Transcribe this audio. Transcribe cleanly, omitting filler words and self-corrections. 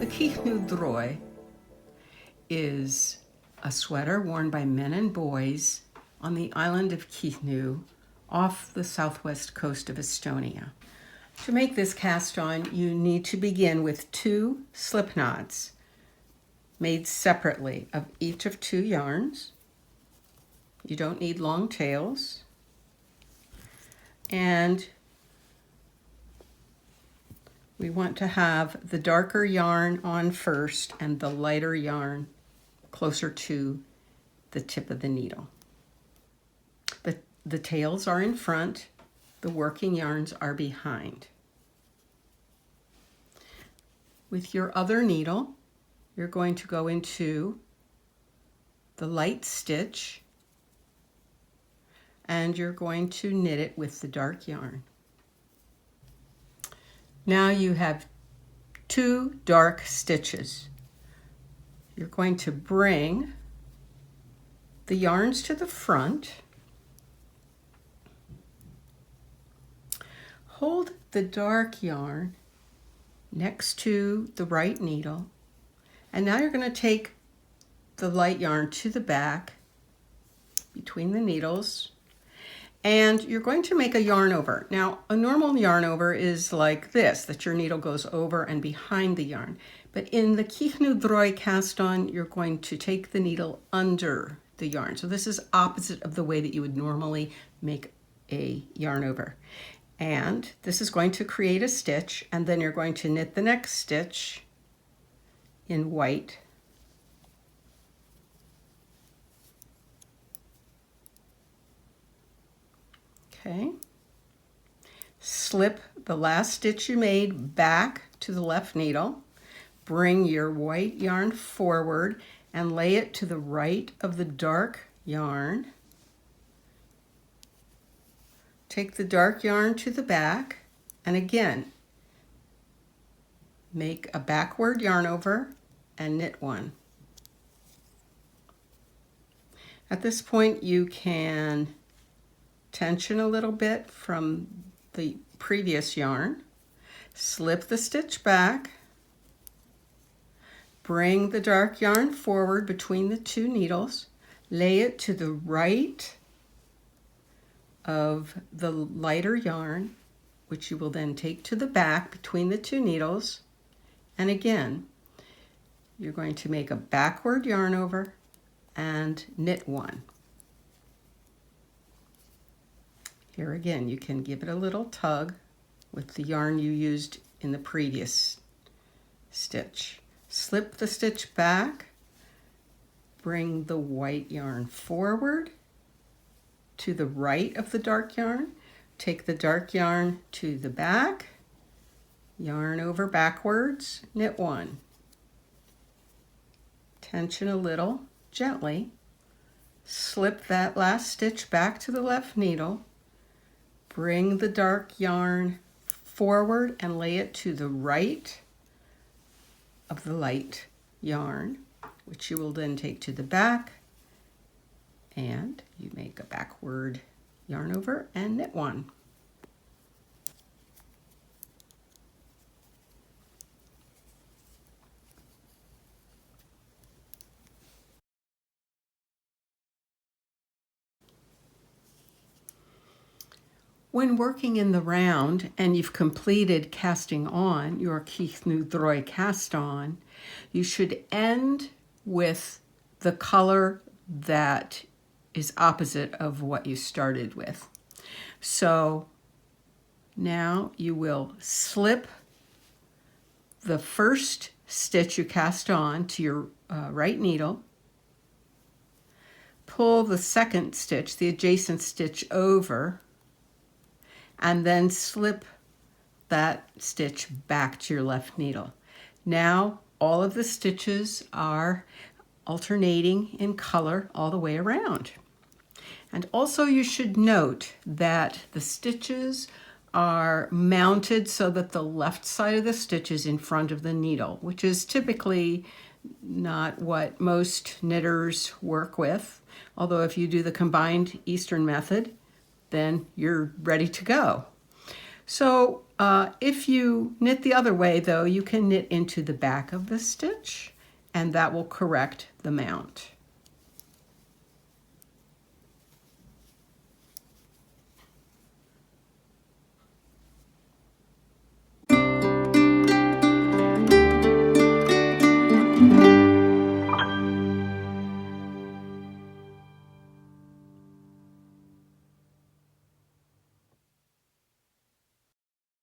The Kihnu Troi is a sweater worn by men and boys on the island of Kihnu off the southwest coast of Estonia. To make this cast on, you need to begin with 2 slip knots made separately of each of 2 yarns. You don't need long tails. And we want to have the darker yarn on first and the lighter yarn closer to the tip of the needle. The tails are in front, the working yarns are behind. With your other needle, you're going to go into the light stitch and you're going to knit it with the dark yarn. Now you have 2 dark stitches. You're going to bring the yarns to the front, hold the dark yarn next to the right needle, and now you're going to take the light yarn to the back between the needles, and you're going to make a yarn over. Now, a normal yarn over is like this, that your needle goes over and behind the yarn. But in the Kihnu Troi Cast-on, you're going to take the needle under the yarn. So this is opposite of the way that you would normally make a yarn over. And this is going to create a stitch, and then you're going to knit the next stitch in white. Okay. Slip the last stitch you made back to the left needle. Bring your white yarn forward and lay it to the right of the dark yarn. Take the dark yarn to the back, and again, make a backward yarn over and knit 1. At this point, you can tension a little bit from the previous yarn, slip the stitch back, bring the dark yarn forward between the 2 needles, lay it to the right of the lighter yarn, which you will then take to the back between the 2 needles, and again, you're going to make a backward yarn over and knit 1. Here again, you can give it a little tug with the yarn you used in the previous stitch. Slip the stitch back, bring the white yarn forward to the right of the dark yarn, take the dark yarn to the back, yarn over backwards, knit 1. Tension a little, gently, slip that last stitch back to the left needle, bring the dark yarn forward and lay it to the right of the light yarn, which you will then take to the back, and you make a backward yarn over and knit 1. When working in the round and you've completed casting on your Kihnu Troi Cast-on, you should end with the color that is opposite of what you started with. So now you will slip the first stitch you cast on to your right needle, pull the second stitch, the adjacent stitch, over, and then slip that stitch back to your left needle. Now all of the stitches are alternating in color all the way around. And also you should note that the stitches are mounted so that the left side of the stitch is in front of the needle, which is typically not what most knitters work with. Although if you do the combined Eastern method, then you're ready to go. So if you knit the other way though, you can knit into the back of the stitch and that will correct the mount.